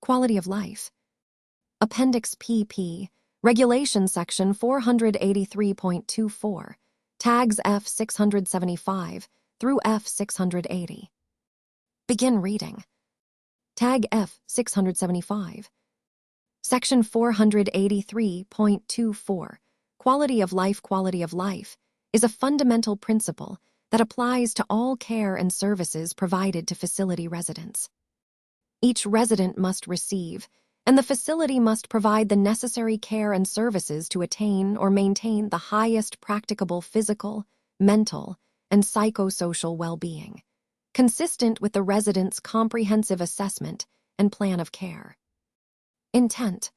Quality of life. Appendix PP, Regulation Section 483.24, tags F675 through F680. Begin reading. Tag F675. Section 483.24, Quality of life is a fundamental principle that applies to all care and services provided to facility residents. Each resident must receive, and the facility must provide the necessary care and services to attain or maintain the highest practicable physical, mental, and psychosocial well-being, consistent with the resident's comprehensive assessment and plan of care. Intent.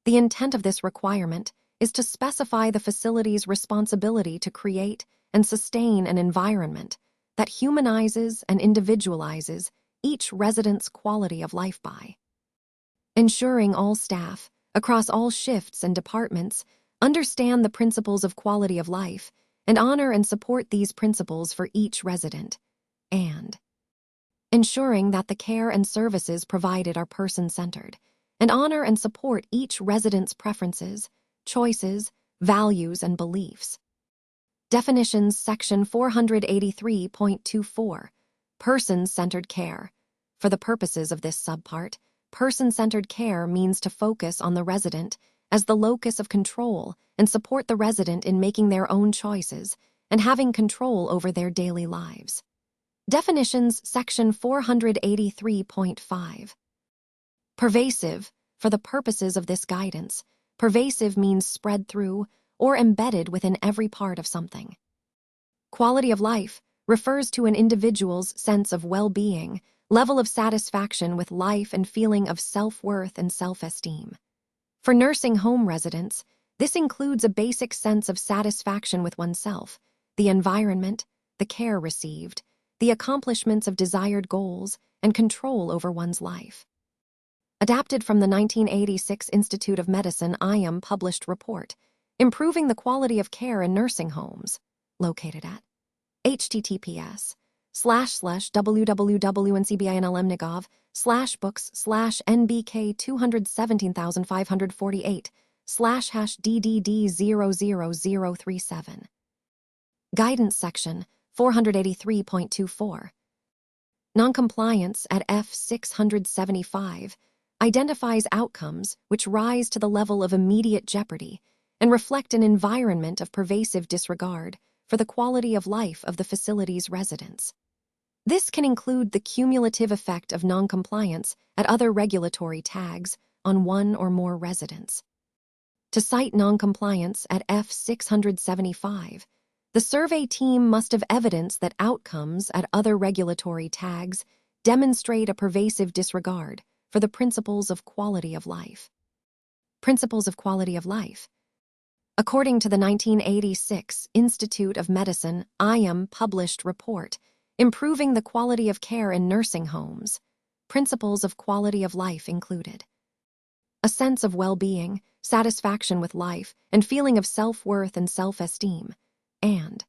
The intent of this requirement is to specify the facility's responsibility to create and sustain an environment that humanizes and individualizes each resident's quality of life by ensuring all staff, across all shifts and departments, understand the principles of quality of life and honor and support these principles for each resident, and ensuring that the care and services provided are person-centered and honor and support each resident's preferences, choices, values, and beliefs. Definitions. Section 483.24, Person-centered care. For the purposes of this subpart, person-centered care means to focus on the resident as the locus of control and support the resident in making their own choices and having control over their daily lives. Definitions. Section 483.5. Pervasive. For the purposes of this guidance, pervasive means spread through or embedded within every part of something. Quality of life refers to an individual's sense of well-being, level of satisfaction with life, and feeling of self-worth and self-esteem. For nursing home residents, this includes a basic sense of satisfaction with oneself, the environment, the care received, the accomplishments of desired goals, and control over one's life. Adapted from the 1986 Institute of Medicine IM published report, Improving the Quality of Care in Nursing Homes, located at https://www.ncbinlmnigov/books/NBK217,548/#DDD00037. Guidance Section 483.24. Noncompliance at F675 identifies outcomes which rise to the level of immediate jeopardy and reflect an environment of pervasive disregard for the quality of life of the facility's residents. This can include the cumulative effect of noncompliance at other regulatory tags on one or more residents. To cite noncompliance at F675, the survey team must have evidence that outcomes at other regulatory tags demonstrate a pervasive disregard for the principles of quality of life. Principles of quality of life. According to the 1986 Institute of Medicine IM published report, Improving the Quality of Care in Nursing Homes, principles of quality of life included a sense of well-being, satisfaction with life, and feeling of self-worth and self-esteem, and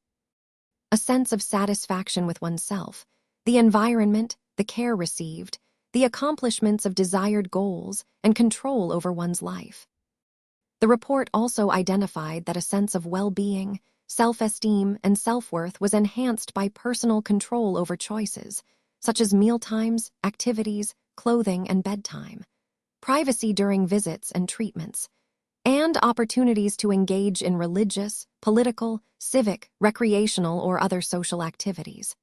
a sense of satisfaction with oneself, the environment, the care received, the accomplishments of desired goals, and control over one's life. The report also identified that a sense of well-being, self-esteem, and self-worth was enhanced by personal control over choices, such as mealtimes, activities, clothing, and bedtime, privacy during visits and treatments, and opportunities to engage in religious, political, civic, recreational, or other social activities.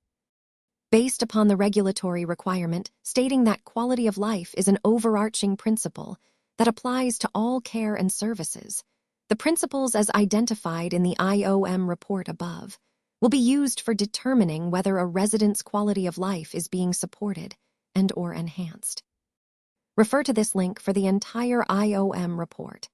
Based upon the regulatory requirement stating that quality of life is an overarching principle that applies to all care and services, the principles as identified in the IOM report above will be used for determining whether a resident's quality of life is being supported and/or enhanced. Refer to this link for the entire IOM report.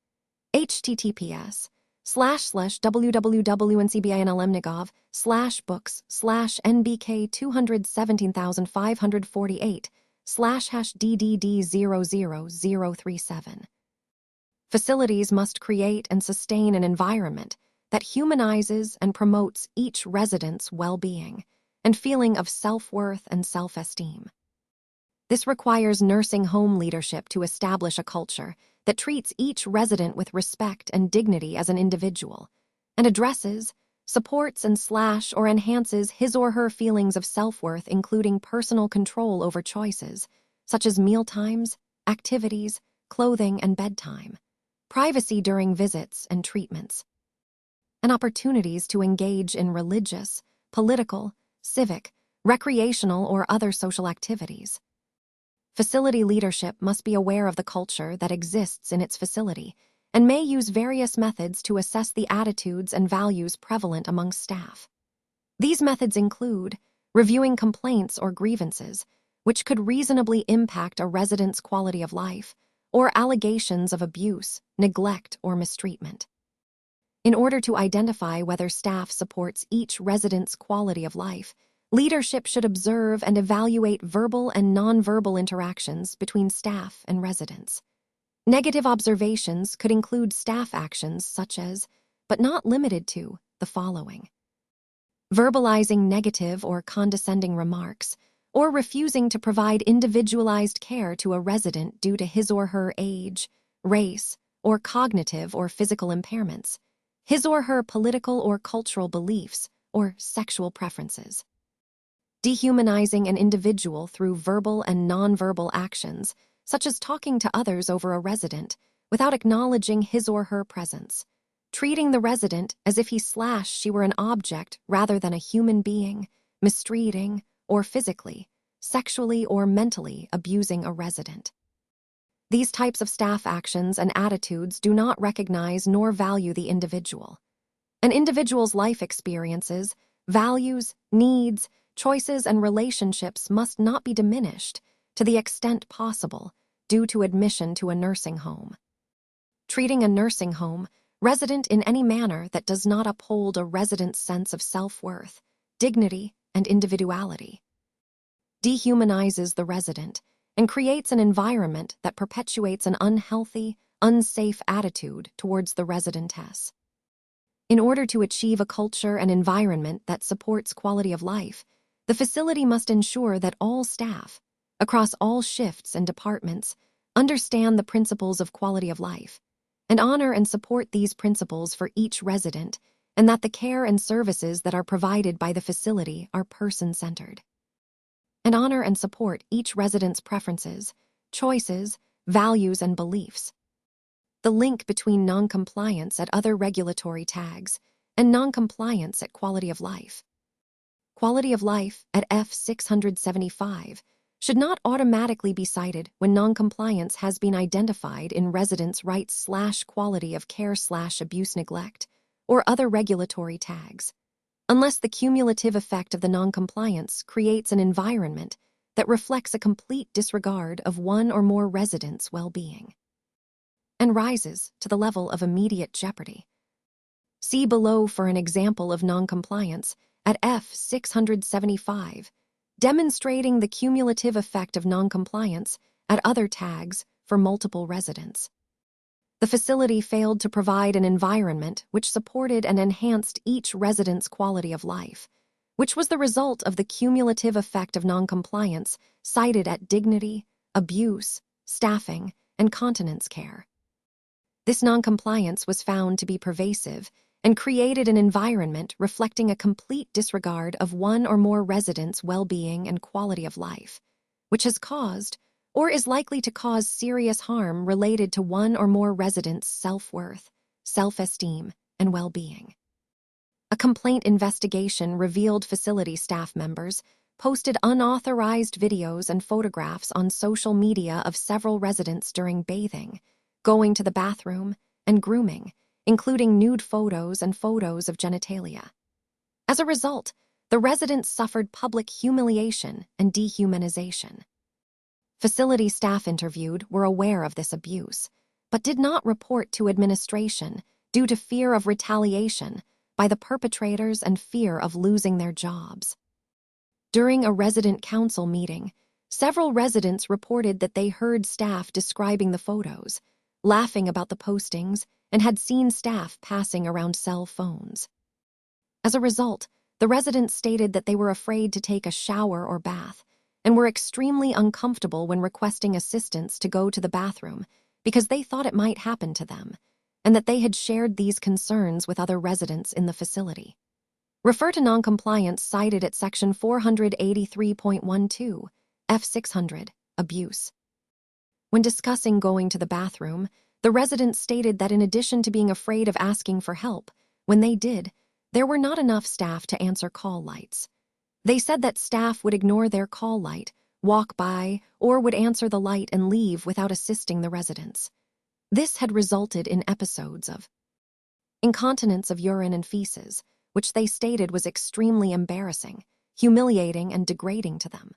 https://www.ncbinlmnigov/books/NBK217,548/#DDD00037. Facilities must create and sustain an environment that humanizes and promotes each resident's well-being and feeling of self-worth and self-esteem. This requires nursing home leadership to establish a culture that treats each resident with respect and dignity as an individual, and addresses, supports, and or enhances his or her feelings of self-worth, including personal control over choices, such as meal times, activities, clothing, and bedtime, privacy during visits and treatments, and opportunities to engage in religious, political, civic, recreational, or other social activities. Facility leadership must be aware of the culture that exists in its facility and may use various methods to assess the attitudes and values prevalent among staff. These methods include reviewing complaints or grievances, which could reasonably impact a resident's quality of life, or allegations of abuse, neglect, or mistreatment. In order to identify whether staff supports each resident's quality of life, leadership should observe and evaluate verbal and nonverbal interactions between staff and residents. Negative observations could include staff actions such as, but not limited to, the following: verbalizing negative or condescending remarks, or refusing to provide individualized care to a resident due to his or her age, race, or cognitive or physical impairments, his or her political or cultural beliefs, or sexual preferences. Dehumanizing an individual through verbal and nonverbal actions, such as talking to others over a resident without acknowledging his or her presence, treating the resident as if she were an object rather than a human being, mistreating, or physically, sexually, or mentally abusing a resident. These types of staff actions and attitudes do not recognize nor value the individual. An individual's life experiences, values, needs, choices, and relationships must not be diminished to the extent possible due to admission to a nursing home. Treating a nursing home resident in any manner that does not uphold a resident's sense of self-worth, dignity, and individuality dehumanizes the resident and creates an environment that perpetuates an unhealthy, unsafe attitude towards the residentess. In order to achieve a culture and environment that supports quality of life, the facility must ensure that all staff, across all shifts and departments, understand the principles of quality of life, and honor and support these principles for each resident, and that the care and services that are provided by the facility are person-centered. And honor and support each resident's preferences, choices, values, and beliefs. The link between noncompliance at other regulatory tags and noncompliance at quality of life. Quality of life at F675 should not automatically be cited when noncompliance has been identified in residents' rights/quality of care/abuse neglect or other regulatory tags, unless the cumulative effect of the noncompliance creates an environment that reflects a complete disregard of one or more residents' well-being and rises to the level of immediate jeopardy. See below for an example of noncompliance at F675, demonstrating the cumulative effect of noncompliance at other tags for multiple residents. The facility failed to provide an environment which supported and enhanced each resident's quality of life, which was the result of the cumulative effect of noncompliance cited at dignity, abuse, staffing, and continence care. This noncompliance was found to be pervasive and created an environment reflecting a complete disregard of one or more residents' well-being and quality of life, which has caused or is likely to cause serious harm related to one or more residents' self-worth, self-esteem, and well-being. A complaint investigation revealed facility staff members posted unauthorized videos and photographs on social media of several residents during bathing, going to the bathroom, and grooming, including nude photos and photos of genitalia. As a result, the residents suffered public humiliation and dehumanization. Facility staff interviewed were aware of this abuse, but did not report to administration due to fear of retaliation by the perpetrators and fear of losing their jobs. During a resident council meeting, several residents reported that they heard staff describing the photos, laughing about the postings, and had seen staff passing around cell phones. As a result, the residents stated that they were afraid to take a shower or bath and were extremely uncomfortable when requesting assistance to go to the bathroom because they thought it might happen to them, and that they had shared these concerns with other residents in the facility. Refer to noncompliance cited at Section 483.12, F600, Abuse. When discussing going to the bathroom, the residents stated that in addition to being afraid of asking for help, when they did, there were not enough staff to answer call lights. They said that staff would ignore their call light, walk by, or would answer the light and leave without assisting the residents. This had resulted in episodes of incontinence of urine and feces, which they stated was extremely embarrassing, humiliating, and degrading to them.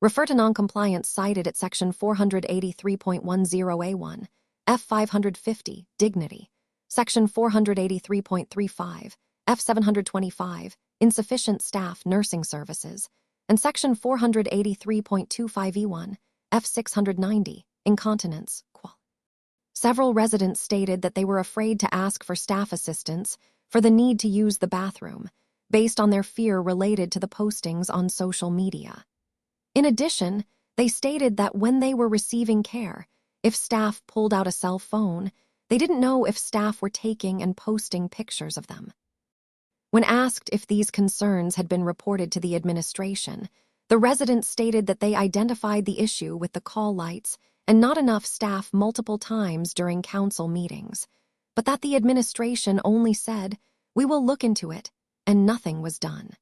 Refer to noncompliance cited at Section 483.10A1, F650, Dignity, Section 483.35, F725, Insufficient Staff Nursing Services, and Section 483.25E1, F690, Incontinence, Qual. Several residents stated that they were afraid to ask for staff assistance for the need to use the bathroom, based on their fear related to the postings on social media. In addition, they stated that when they were receiving care, if staff pulled out a cell phone, they didn't know if staff were taking and posting pictures of them. When asked if these concerns had been reported to the administration, the residents stated that they identified the issue with the call lights and not enough staff multiple times during council meetings, but that the administration only said, "We will look into it," and nothing was done.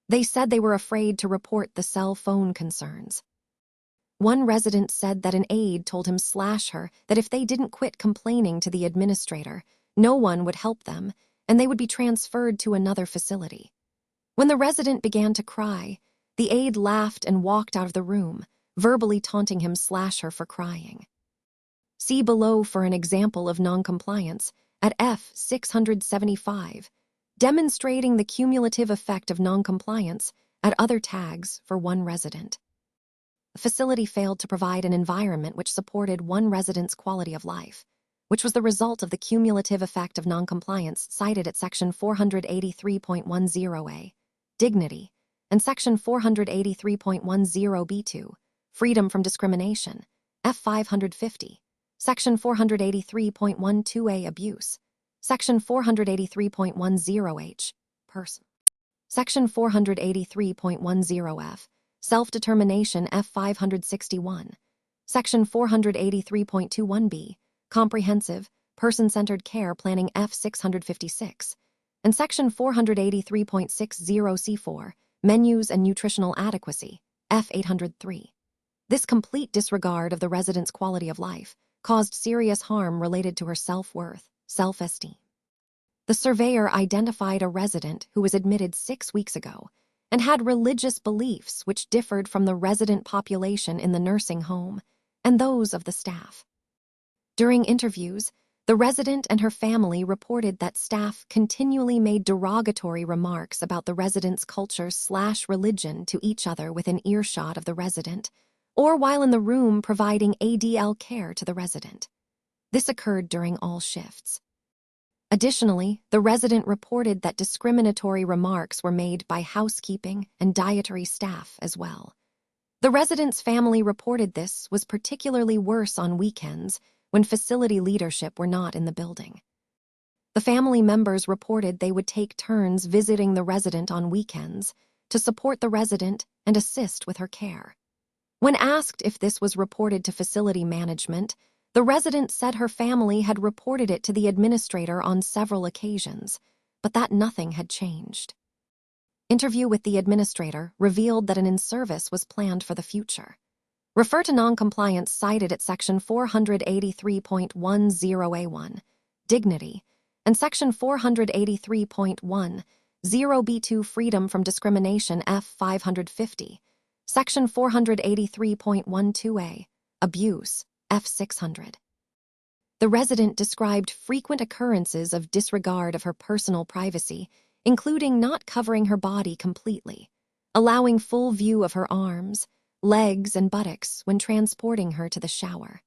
They said they were afraid to report the cell phone concerns. One resident said that an aide told him/her that if they didn't quit complaining to the administrator, no one would help them, and they would be transferred to another facility. When the resident began to cry, the aide laughed and walked out of the room, verbally taunting him/her for crying. See below for an example of noncompliance at F675, demonstrating the cumulative effect of noncompliance at other tags for one resident. The facility failed to provide an environment which supported one resident's quality of life, which was the result of the cumulative effect of noncompliance cited at Section 483.10A, Dignity, and Section 483.10B2, Freedom from Discrimination, F550, Section 483.12A, Abuse, Section 483.10H, Person. Section 483.10F, Self-Determination F561, Section 483.21B, Comprehensive, Person-Centered Care Planning F656, and Section 483.60C4, Menus and Nutritional Adequacy, F803. This complete disregard of the resident's quality of life caused serious harm related to her self-worth, self-esteem. The surveyor identified a resident who was admitted 6 weeks ago and had religious beliefs which differed from the resident population in the nursing home and those of the staff. During interviews, the resident and her family reported that staff continually made derogatory remarks about the resident's culture/religion to each other within earshot of the resident, or while in the room providing ADL care to the resident. This occurred during all shifts. Additionally, the resident reported that discriminatory remarks were made by housekeeping and dietary staff as well. The resident's family reported this was particularly worse on weekends when facility leadership were not in the building. The family members reported they would take turns visiting the resident on weekends to support the resident and assist with her care. When asked if this was reported to facility management, the resident said her family had reported it to the administrator on several occasions, but that nothing had changed. Interview with the administrator revealed that an in-service was planned for the future. Refer to noncompliance cited at Section 483.10A1, Dignity, and Section 483.10B2, Freedom from Discrimination F550, Section 483.12A, Abuse, F600. The resident described frequent occurrences of disregard of her personal privacy, including not covering her body completely, allowing full view of her arms, legs, and buttocks when transporting her to the shower.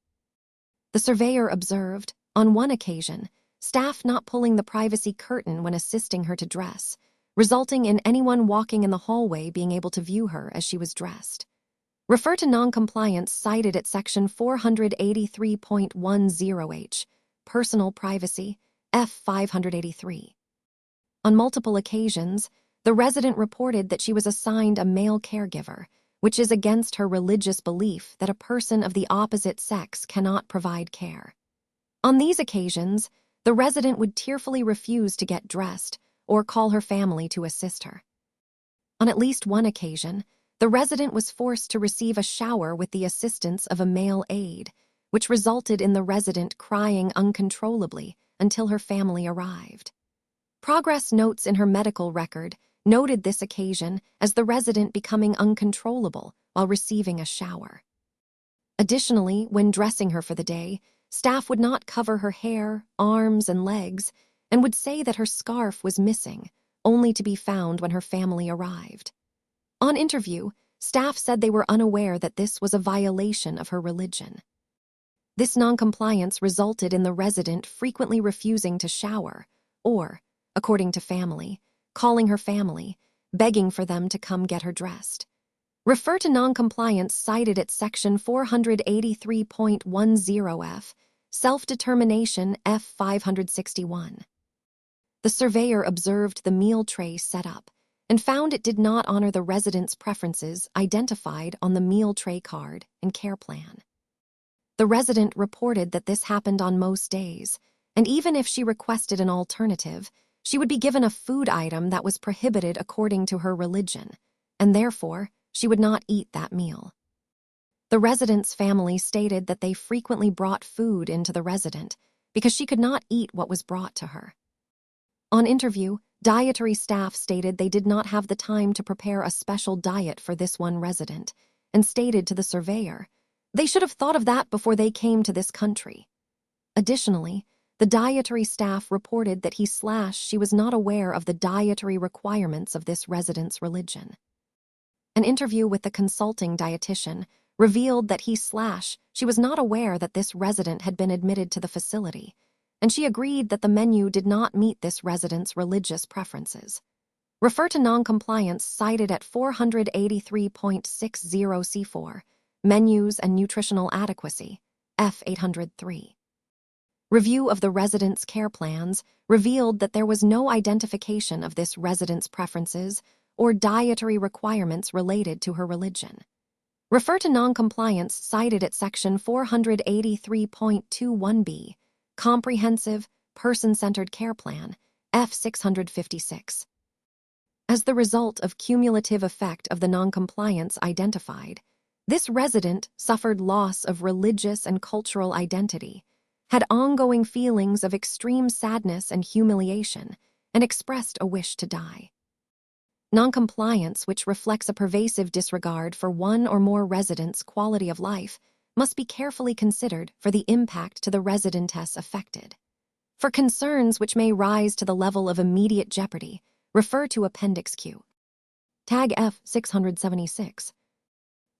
The surveyor observed, on one occasion, staff not pulling the privacy curtain when assisting her to dress, resulting in anyone walking in the hallway being able to view her as she was dressed. Refer to noncompliance cited at Section 483.10H, Personal Privacy, F683. On multiple occasions, the resident reported that she was assigned a male caregiver, which is against her religious belief that a person of the opposite sex cannot provide care. On these occasions, the resident would tearfully refuse to get dressed or call her family to assist her. On at least one occasion, the resident was forced to receive a shower with the assistance of a male aide, which resulted in the resident crying uncontrollably until her family arrived. Progress notes in her medical record noted this occasion as the resident becoming uncontrollable while receiving a shower. Additionally, when dressing her for the day, staff would not cover her hair, arms, and legs, and would say that her scarf was missing, only to be found when her family arrived. On interview, staff said they were unaware that this was a violation of her religion. This noncompliance resulted in the resident frequently refusing to shower or, according to family, calling her family, begging for them to come get her dressed. Refer to noncompliance cited at Section 483.10F, Self-Determination F661. The surveyor observed the meal tray set up and found it did not honor the resident's preferences identified on the meal tray card and care plan. The resident reported that this happened on most days, and even if she requested an alternative, she would be given a food item that was prohibited according to her religion, and therefore, she would not eat that meal. The resident's family stated that they frequently brought food into the resident because she could not eat what was brought to her. On interview, dietary staff stated they did not have the time to prepare a special diet for this one resident, and stated to the surveyor, "They should have thought of that before they came to this country." Additionally, the dietary staff reported that she was not aware of the dietary requirements of this resident's religion. An interview with the consulting dietitian revealed that she was not aware that this resident had been admitted to the facility, and she agreed that the menu did not meet this resident's religious preferences. Refer to noncompliance cited at 483.60C4, Menus and Nutritional Adequacy, F803. Review of the resident's care plans revealed that there was no identification of this resident's preferences or dietary requirements related to her religion. Refer to noncompliance cited at Section 483.21B, Comprehensive, Person-Centered Care Plan, F656. As the result of cumulative effect of the noncompliance identified, this resident suffered loss of religious and cultural identity, had ongoing feelings of extreme sadness and humiliation, and expressed a wish to die. Noncompliance, which reflects a pervasive disregard for one or more residents' quality of life, must be carefully considered for the impact to the residentess affected. For concerns which may rise to the level of immediate jeopardy, refer to Appendix Q. Tag F676.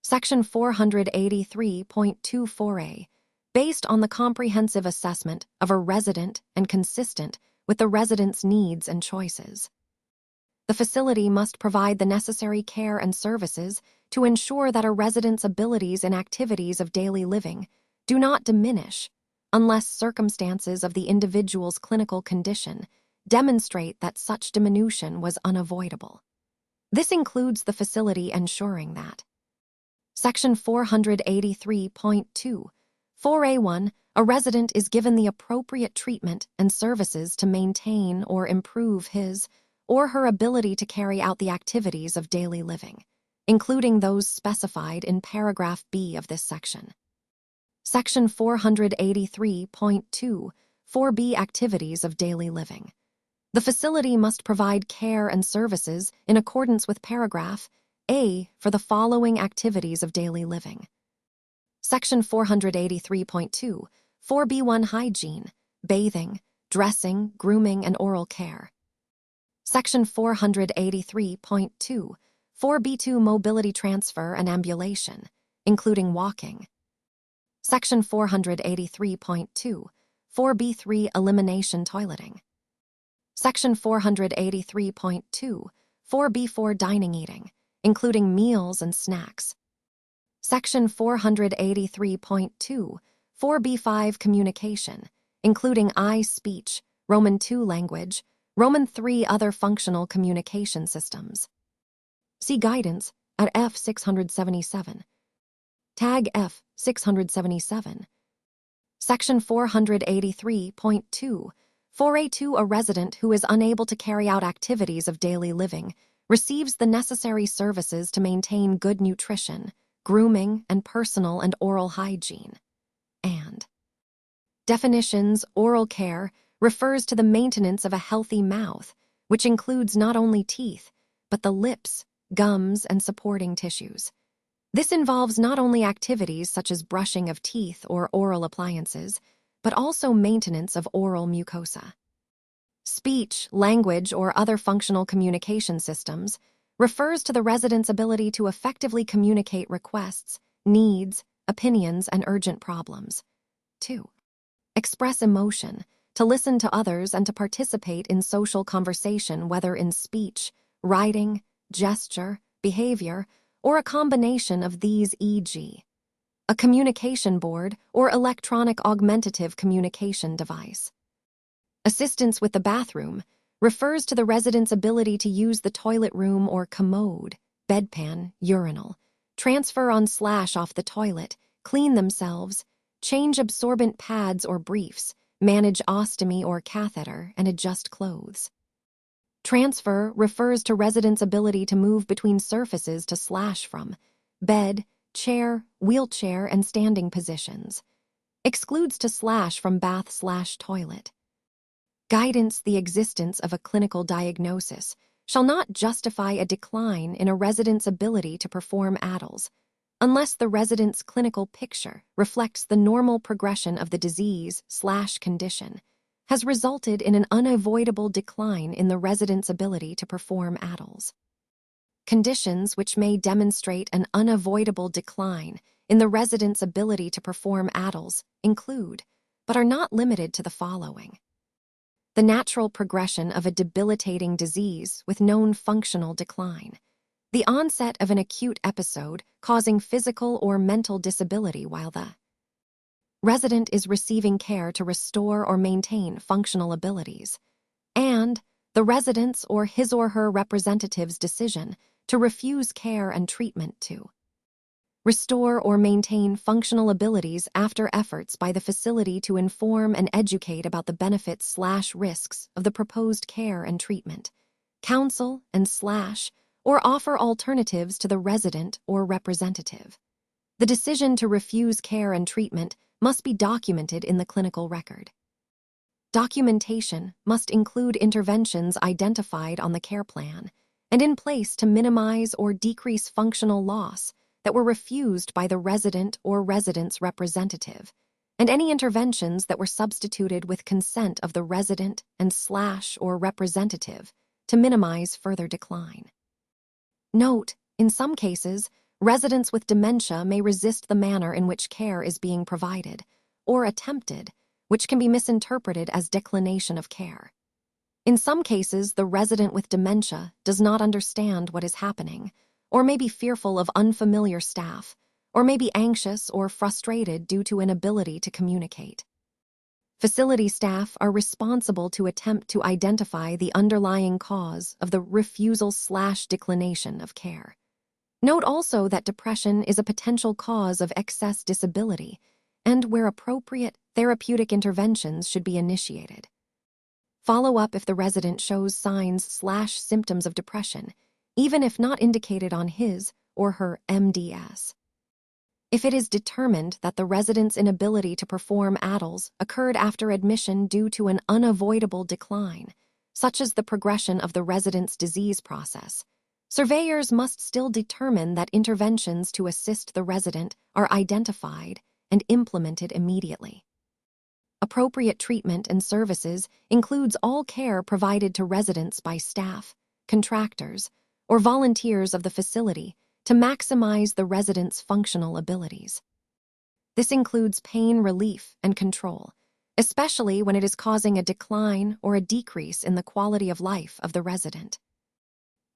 Section 483.24A, based on the comprehensive assessment of a resident and consistent with the resident's needs and choices. The facility must provide the necessary care and services to ensure that a resident's abilities in activities of daily living do not diminish unless circumstances of the individual's clinical condition demonstrate that such diminution was unavoidable. This includes the facility ensuring that Section 483.2, 4A1, a resident is given the appropriate treatment and services to maintain or improve his or her ability to carry out the activities of daily living, including those specified in paragraph B of this section. Section 483.2, 4B, activities of daily living. The facility must provide care and services in accordance with paragraph A for the following activities of daily living. Section 483.2, 4B1, hygiene, bathing, dressing, grooming, and oral care. Section 483.2, 4B2, mobility transfer and ambulation, including walking. Section 483.2, 4B3, elimination toileting. Section 483.2, 4B4, dining eating, including meals and snacks. Section 483.2, 4B5 Communication, including I-speech, Roman II language, Roman III other functional communication systems. See guidance at F677. Tag F677. Section 483.2, 4A2 A resident who is unable to carry out activities of daily living receives the necessary services to maintain good nutrition, grooming, and personal and oral hygiene. And definitions: oral care refers to the maintenance of a healthy mouth, which includes not only teeth, but the lips, gums, and supporting tissues. This involves not only activities such as brushing of teeth or oral appliances, but also maintenance of oral mucosa. Speech, language, or other functional communication systems refers to the resident's ability to effectively communicate requests, needs, opinions, and urgent problems. 2. Express emotion, to listen to others and to participate in social conversation, whether in speech, writing, gesture, behavior, or a combination of these, e.g., a communication board or electronic augmentative communication device. Assistance with the bathroom refers to the resident's ability to use the toilet room or commode, bedpan, urinal, transfer on/off the toilet, clean themselves, change absorbent pads or briefs, manage ostomy or catheter, and adjust clothes. Transfer refers to residents' ability to move between surfaces to/ from bed, chair, wheelchair, and standing positions. Excludes to/ from bath/toilet. Guidance: the existence of a clinical diagnosis shall not justify a decline in a resident's ability to perform ADLs, unless the resident's clinical picture reflects the normal progression of the disease/condition, has resulted in an unavoidable decline in the resident's ability to perform ADLs. Conditions which may demonstrate an unavoidable decline in the resident's ability to perform ADLs include, but are not limited to, the following: the natural progression of a debilitating disease with known functional decline, the onset of an acute episode causing physical or mental disability while the resident is receiving care to restore or maintain functional abilities, and the resident's or his or her representative's decision to refuse care and treatment to restore or maintain functional abilities after efforts by the facility to inform and educate about the benefits/risks of the proposed care and treatment, counsel and/or offer alternatives to the resident or representative. The decision to refuse care and treatment must be documented in the clinical record. Documentation must include interventions identified on the care plan and in place to minimize or decrease functional loss that were refused by the resident or resident's representative, and any interventions that were substituted with consent of the resident and/or representative to minimize further decline. Note: in some cases, residents with dementia may resist the manner in which care is being provided, or attempted, which can be misinterpreted as declination of care. In some cases, the resident with dementia does not understand what is happening, or may be fearful of unfamiliar staff, or may be anxious or frustrated due to inability to communicate. Facility staff are responsible to attempt to identify the underlying cause of the refusal/declination of care. Note also that depression is a potential cause of excess disability, and where appropriate, therapeutic interventions should be initiated. Follow up if the resident shows signs/symptoms of depression, even if not indicated on his or her MDS. If it is determined that the resident's inability to perform ADLs occurred after admission due to an unavoidable decline, such as the progression of the resident's disease process, surveyors must still determine that interventions to assist the resident are identified and implemented immediately. Appropriate treatment and services includes all care provided to residents by staff, contractors, or volunteers of the facility to maximize the resident's functional abilities. This includes pain relief and control, especially when it is causing a decline or a decrease in the quality of life of the resident.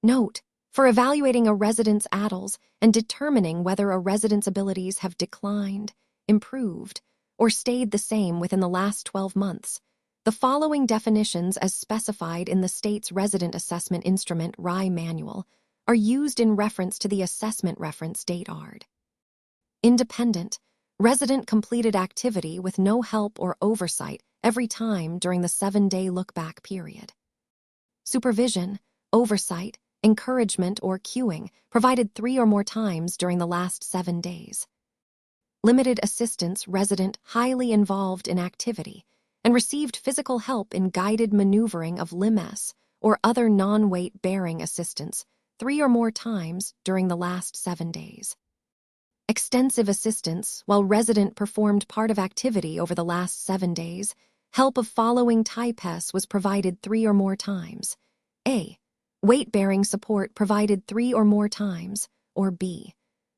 Note: for evaluating a resident's ADLs and determining whether a resident's abilities have declined, improved, or stayed the same within the last 12 months. The following definitions as specified in the state's Resident Assessment Instrument RI Manual are used in reference to the assessment reference date ARD. Independent, resident completed activity with no help or oversight every time during the 7-day look-back period. Supervision, oversight, encouragement, or cueing provided 3 or more times during the last 7 days. Limited assistance resident highly involved in activity and received physical help in guided maneuvering of limb-S or other non-weight-bearing assistance 3 or more times during the last 7 days. Extensive assistance while resident performed part of activity over the last 7 days. Help of following types was provided 3 or more times. A. Weight-bearing support provided 3 or more times. Or B.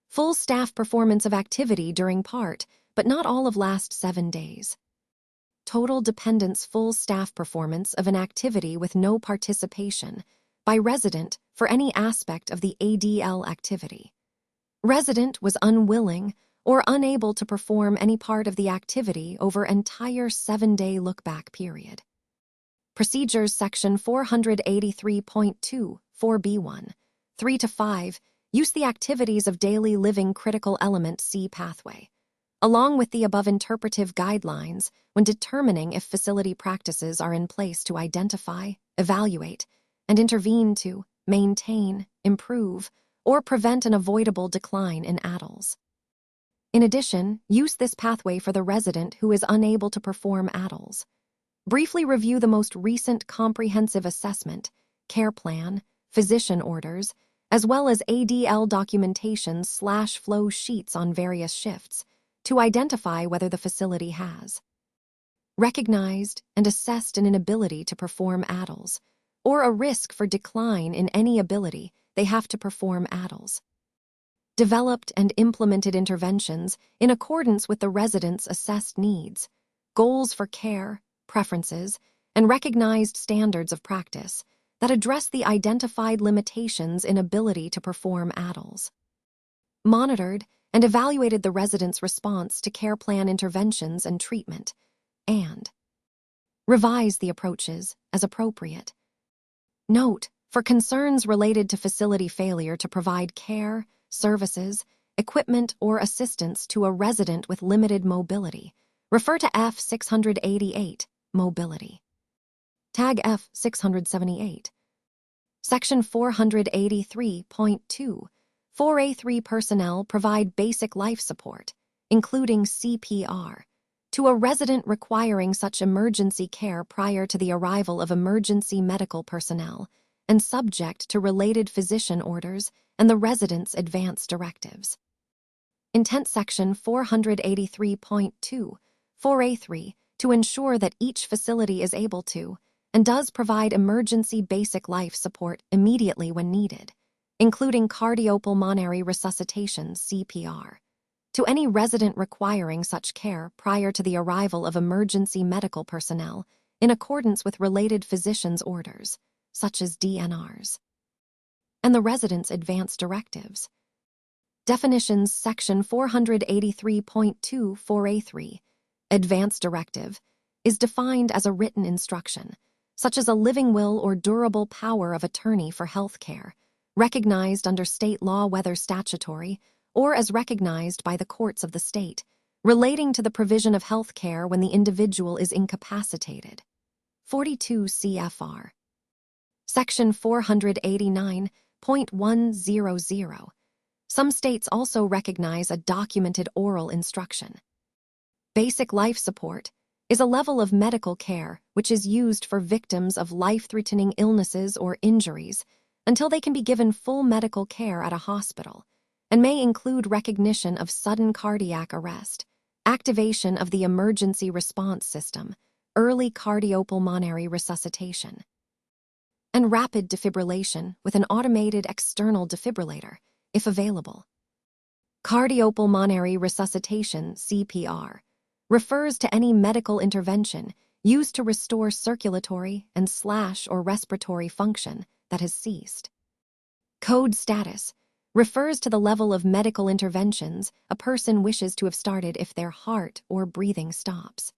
Full staff performance of activity during part, but not all of last 7 days. Total dependence full staff performance of an activity with no participation by resident for any aspect of the ADL activity. Resident was unwilling or unable to perform any part of the activity over entire 7-day look-back period. Procedures Section 483.2, 4B1, 3 to 5, use the activities of daily living critical element C pathway, along with the above interpretive guidelines when determining if facility practices are in place to identify, evaluate, and intervene to maintain, improve, or prevent an avoidable decline in ADLs. In addition, use this pathway for the resident who is unable to perform ADLs. Briefly review the most recent comprehensive assessment, care plan, physician orders, as well as ADL documentation/flow sheets on various shifts to identify whether the facility has recognized and assessed an inability to perform ADLs or a risk for decline in any ability they have to perform ADLs. Developed and implemented interventions in accordance with the resident's assessed needs, goals for care, preferences, and recognized standards of practice that address the identified limitations in ability to perform ADLs. Monitored and evaluated the resident's response to care plan interventions and treatment, and revise the approaches as appropriate. Note, for concerns related to facility failure to provide care, services, equipment, or assistance to a resident with limited mobility, refer to F688, Mobility. Tag F678. Section 483.2, 4A3 personnel provide basic life support, including CPR, to a resident requiring such emergency care prior to the arrival of emergency medical personnel and subject to related physician orders and the resident's advance directives. Intent Section 483.2, 4A3, to ensure that each facility is able to and does provide emergency basic life support immediately when needed, including cardiopulmonary resuscitation (CPR), to any resident requiring such care prior to the arrival of emergency medical personnel in accordance with related physician's orders, such as DNRs, and the resident's advance directives. Definitions Section 483.2, 4A3, Advance Directive, is defined as a written instruction, such as a living will or durable power of attorney for health care, recognized under state law whether statutory, or as recognized by the courts of the state, relating to the provision of health care when the individual is incapacitated. 42 CFR. Section 489.100. Some states also recognize a documented oral instruction. Basic life support is a level of medical care which is used for victims of life-threatening illnesses or injuries until they can be given full medical care at a hospital, and may include recognition of sudden cardiac arrest, activation of the emergency response system, early cardiopulmonary resuscitation, and rapid defibrillation with an automated external defibrillator, if available. Cardiopulmonary resuscitation, CPR, refers to any medical intervention used to restore circulatory and/or respiratory function that has ceased. Code status refers to the level of medical interventions a person wishes to have started if their heart or breathing stops.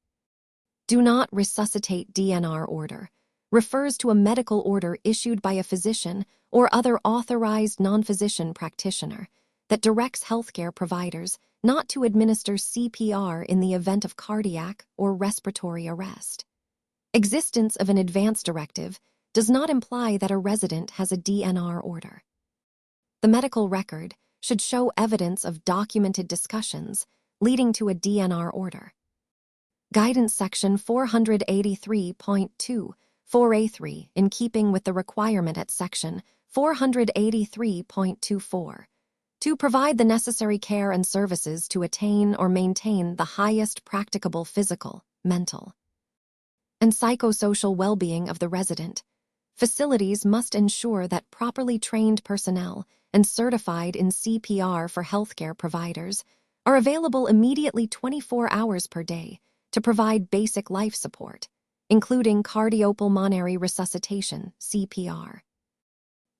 Do not resuscitate DNR order refers to a medical order issued by a physician or other authorized non-physician practitioner that directs healthcare providers not to administer CPR in the event of cardiac or respiratory arrest. Existence of an advance directive does not imply that a resident has a DNR order. The medical record should show evidence of documented discussions leading to a DNR order. Guidance Section 483.2 4A3 in keeping with the requirement at Section 483.24 to provide the necessary care and services to attain or maintain the highest practicable physical, mental, and psychosocial well-being of the resident. Facilities must ensure that properly trained personnel and certified in CPR for healthcare providers are available immediately 24 hours per day to provide basic life support, including cardiopulmonary resuscitation, CPR,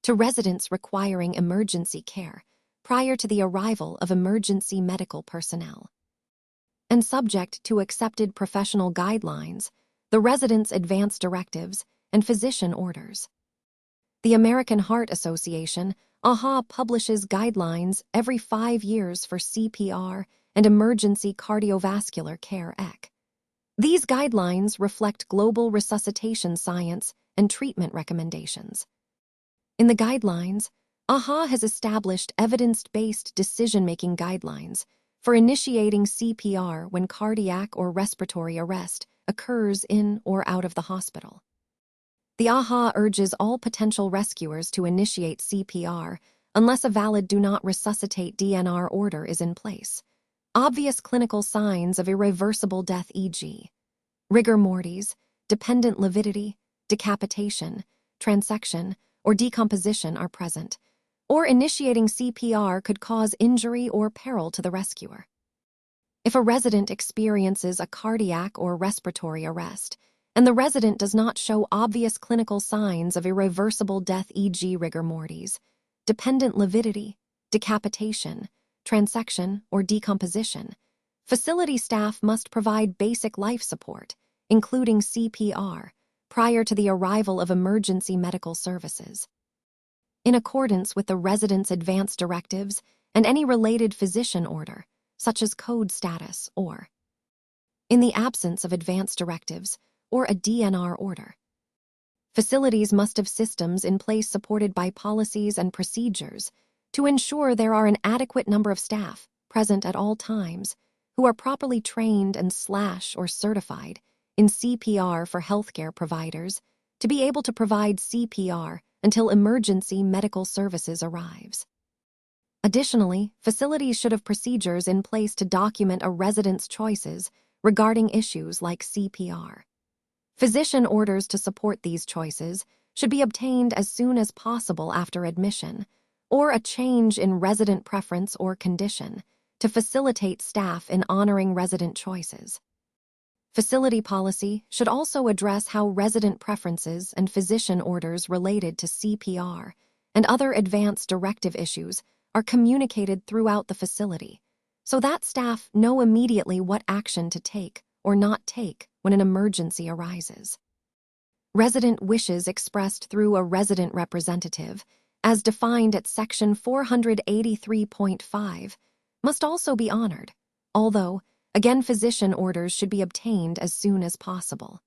to residents requiring emergency care prior to the arrival of emergency medical personnel. And subject to accepted professional guidelines, the residents' advance directives, and physician orders. The American Heart Association, AHA, publishes guidelines every 5 years for CPR and emergency cardiovascular care, EC. These guidelines reflect global resuscitation science and treatment recommendations. In the guidelines, AHA has established evidence-based decision-making guidelines for initiating CPR when cardiac or respiratory arrest occurs in or out of the hospital. The AHA urges all potential rescuers to initiate CPR unless a valid do not resuscitate DNR order is in place. Obvious clinical signs of irreversible death, e.g., rigor mortis, dependent lividity, decapitation, transection, or decomposition are present, or initiating CPR could cause injury or peril to the rescuer. If a resident experiences a cardiac or respiratory arrest, and the resident does not show obvious clinical signs of irreversible death, e.g., rigor mortis, dependent lividity, decapitation, transection, or decomposition, facility staff must provide basic life support, including CPR, prior to the arrival of emergency medical services. In accordance with the resident's advance directives and any related physician order, such as code status or, in the absence of advance directives or a DNR order, facilities must have systems in place supported by policies and procedures to ensure there are an adequate number of staff present at all times who are properly trained and or certified in CPR for healthcare providers to be able to provide CPR until emergency medical services arrives. Additionally, facilities should have procedures in place to document a resident's choices regarding issues like CPR. Physician orders to support these choices should be obtained as soon as possible after admission, or a change in resident preference or condition to facilitate staff in honoring resident choices. Facility policy should also address how resident preferences and physician orders related to CPR and other advance directive issues are communicated throughout the facility, so that staff know immediately what action to take or not take when an emergency arises. Resident wishes expressed through a resident representative, as defined at Section 483.5, must also be honored, although, again, physician orders should be obtained as soon as possible.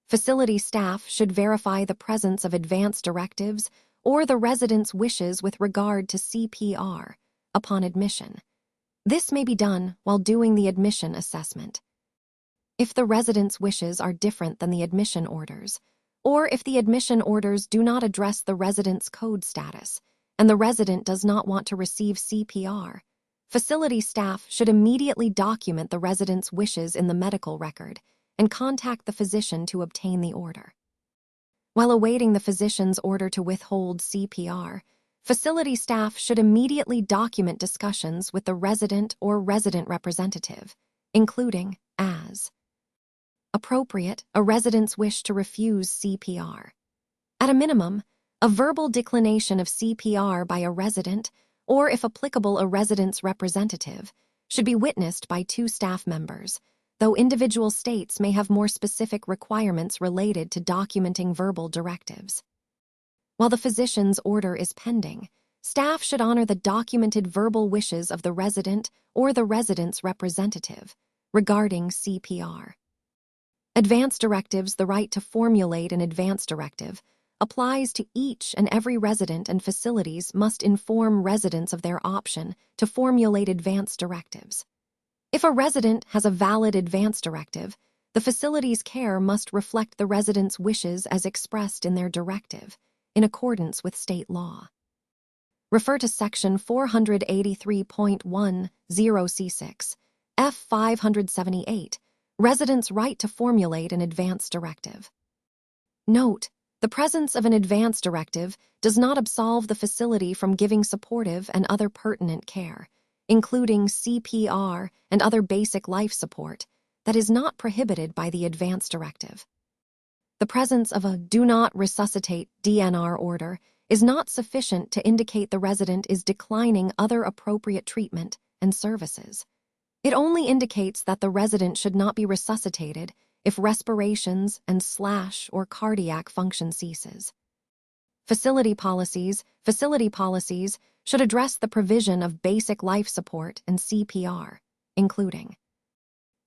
Facility staff should verify the presence of advance directives or the resident's wishes with regard to CPR upon admission. This may be done while doing the admission assessment. If the resident's wishes are different than the admission orders, or if the admission orders do not address the resident's code status and the resident does not want to receive CPR, facility staff should immediately document the resident's wishes in the medical record and contact the physician to obtain the order. While awaiting the physician's order to withhold CPR, facility staff should immediately document discussions with the resident or resident representative, including, as appropriate, a resident's wish to refuse CPR. At a minimum, A verbal declination of CPR by a resident, or if applicable a resident's representative, should be witnessed by 2 staff members, though individual states may have more specific requirements related to documenting verbal directives. While the physician's order is pending, staff should honor the documented verbal wishes of the resident or the resident's representative regarding CPR. Advance directives. The right to formulate an advance directive applies to each and every resident, and facilities must inform residents of their option to formulate advance directives. If a resident has a valid advance directive, the facility's care must reflect the resident's wishes as expressed in their directive, in accordance with state law. Refer to Section 483.10C6, F678, Residents' Right to Formulate an Advance Directive. Note: the presence of an advance directive does not absolve the facility from giving supportive and other pertinent care, including CPR and other basic life support, that is not prohibited by the advance directive. The presence of a "do not resuscitate" DNR order is not sufficient to indicate the resident is declining other appropriate treatment and services. It only indicates that the resident should not be resuscitated if respirations and or cardiac function ceases. Facility policies should address the provision of basic life support and CPR, including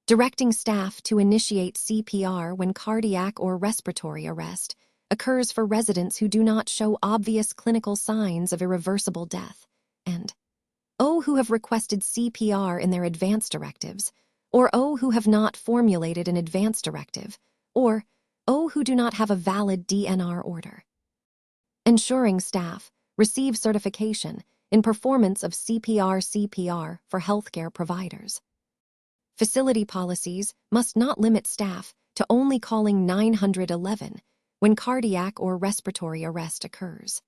directing staff to initiate CPR when cardiac or respiratory arrest occurs for residents who do not show obvious clinical signs of irreversible death, and who have requested CPR in their advance directives, or who have not formulated an advance directive, or who do not have a valid DNR order. Ensuring staff receive certification in performance of CPR for healthcare providers. Facility policies must not limit staff to only calling 911 when cardiac or respiratory arrest occurs.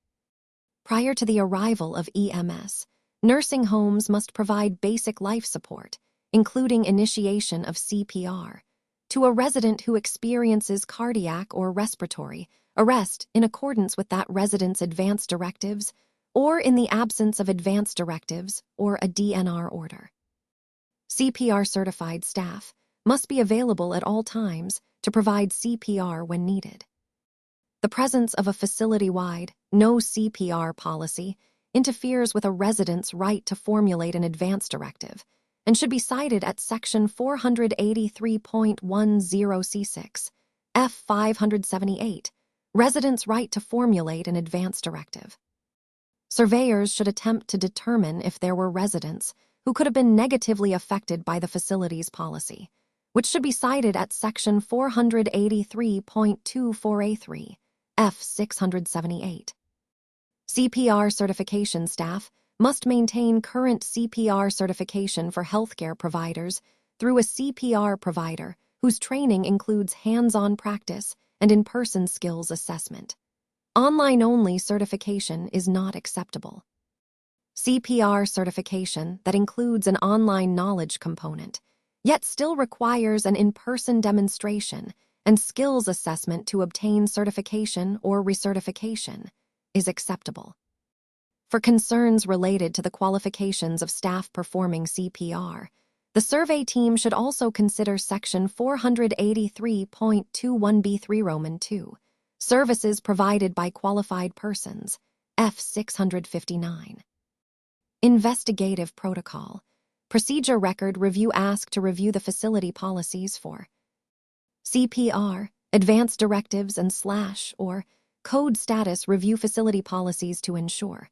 Prior to the arrival of EMS, nursing homes must provide basic life support, including initiation of CPR, to a resident who experiences cardiac or respiratory arrest in accordance with that resident's advance directives, or in the absence of advance directives or a DNR order. CPR-certified staff must be available at all times to provide CPR when needed. The presence of a facility-wide no CPR policy interferes with a resident's right to formulate an advance directive and should be cited at Section 483.10C6, F678, Residents' Right to Formulate an Advance Directive. Surveyors should attempt to determine if there were residents who could have been negatively affected by the facility's policy, which should be cited at Section 483.24A3, F678. CPR certification staff must maintain current CPR certification for healthcare providers through a CPR provider whose training includes hands-on practice and in-person skills assessment. Online-only certification is not acceptable. CPR certification that includes an online knowledge component, yet still requires an in-person demonstration and skills assessment to obtain certification or recertification, is acceptable. For concerns related to the qualifications of staff performing CPR, the survey team should also consider Section 483.21B3 Roman 2, Services Provided by Qualified Persons, F659. Investigative Protocol. Procedure Record Review. Ask to review the facility policies for CPR, advance directives, and or code status. Review facility policies to ensure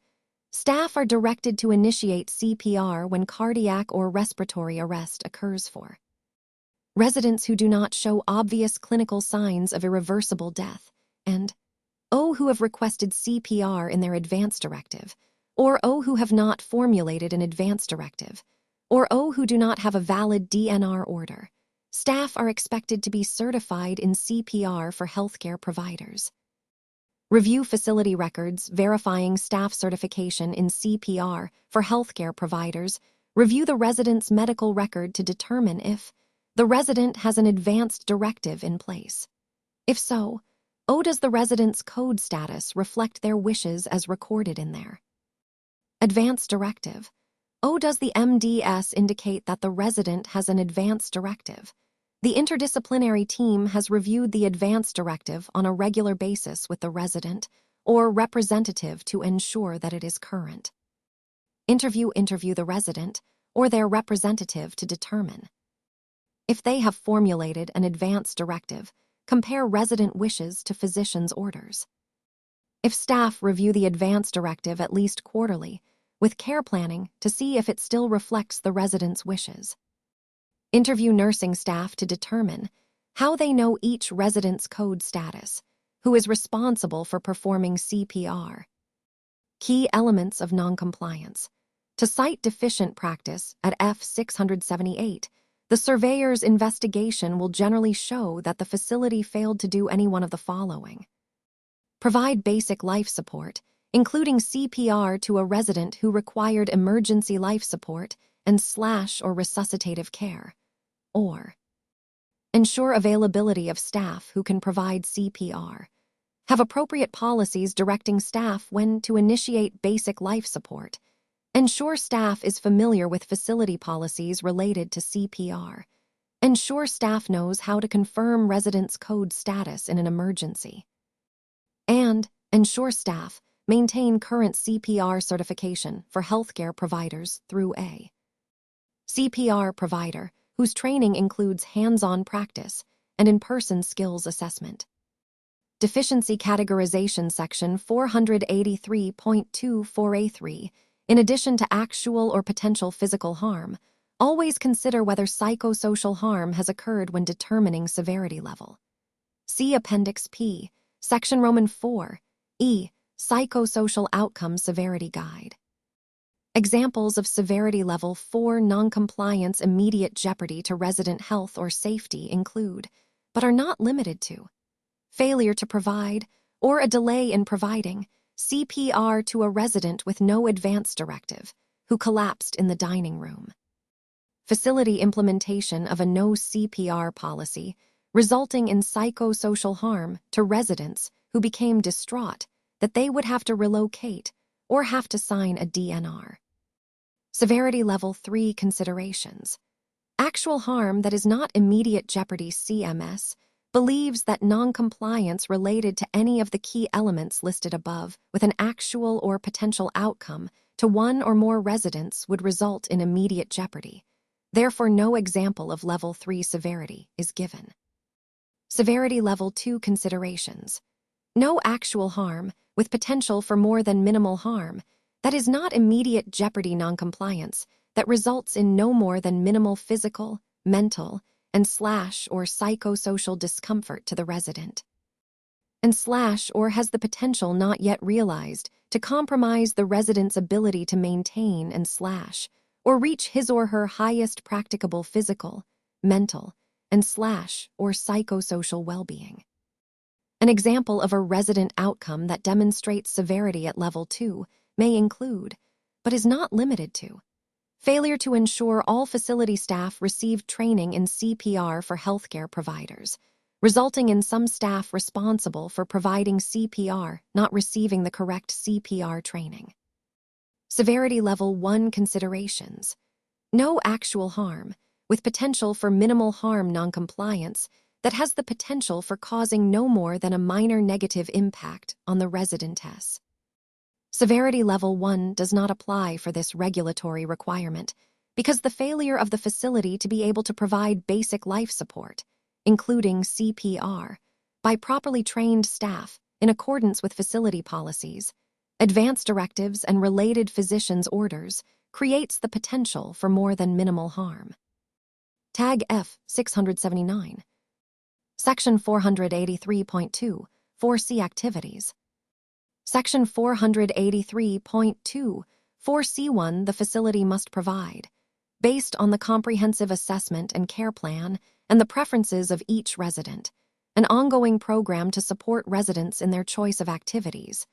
staff are directed to initiate CPR when cardiac or respiratory arrest occurs for residents who do not show obvious clinical signs of irreversible death, and who have requested CPR in their advance directive, or who have not formulated an advance directive, or who do not have a valid DNR order. Staff are expected to be certified in CPR for healthcare providers. Review facility records verifying staff certification in CPR for healthcare providers. Review the resident's medical record to determine if the resident has an advanced directive in place. If so, O. Does the resident's code status reflect their wishes as recorded in there? Advance directive. O. Does the MDS indicate that the resident has an advance directive? The interdisciplinary team has reviewed the advance directive on a regular basis with the resident or representative to ensure that it is current. Interview the resident or their representative to determine. If they have formulated an advance directive, compare resident wishes to physician's orders. If staff review the advance directive at least quarterly, with care planning to see if it still reflects the resident's wishes. Interview nursing staff to determine how they know each resident's code status, who is responsible for performing CPR. Key elements of noncompliance. To cite deficient practice at F678, the surveyor's investigation will generally show that the facility failed to do any one of the following. Provide basic life support, including CPR to a resident who required emergency life support and or resuscitative care. Or ensure availability of staff who can provide CPR. Have appropriate policies directing staff when to initiate basic life support. Ensure staff is familiar with facility policies related to CPR. Ensure staff knows how to confirm residents' code status in an emergency. And ensure staff maintain current CPR certification for healthcare providers through a CPR provider whose training includes hands-on practice and in-person skills assessment. Deficiency Categorization Section 483.24a3. In addition to actual or potential physical harm, always consider whether psychosocial harm has occurred when determining severity level. See Appendix P, Section Roman 4, E, Psychosocial Outcome Severity Guide. Examples of Severity Level 4 noncompliance immediate jeopardy to resident health or safety include, but are not limited to, failure to provide or a delay in providing CPR to a resident with no advance directive who collapsed in the dining room. Facility implementation of a no CPR policy resulting in psychosocial harm to residents who became distraught that they would have to relocate or have to sign a DNR. Severity Level 3 considerations. Actual harm that is not immediate jeopardy. CMS believes that noncompliance related to any of the key elements listed above with an actual or potential outcome to one or more residents would result in immediate jeopardy. Therefore, no example of Level 3 severity is given. Severity Level 2 considerations. No actual harm, with potential for more than minimal harm, that is not immediate jeopardy noncompliance, that results in no more than minimal physical, mental, and or psychosocial discomfort to the resident. And or has the potential not yet realized to compromise the resident's ability to maintain and or reach his or her highest practicable physical, mental, and or psychosocial well-being. An example of a resident outcome that demonstrates severity at Level 2 may include, but is not limited to, failure to ensure all facility staff received training in CPR for healthcare providers, resulting in some staff responsible for providing CPR not receiving the correct CPR training. Severity Level 1 considerations. No actual harm, with potential for minimal harm noncompliance that has the potential for causing no more than a minor negative impact on the resident-ess. Severity Level 1 does not apply for this regulatory requirement because the failure of the facility to be able to provide basic life support, including CPR, by properly trained staff in accordance with facility policies, advance directives, and related physician's orders creates the potential for more than minimal harm. Tag F679. Section 483.2, 4C Activities. Section 483.2, 4C1 the facility must provide, based on the comprehensive assessment and care plan and the preferences of each resident, an ongoing program to support residents in their choice of activities,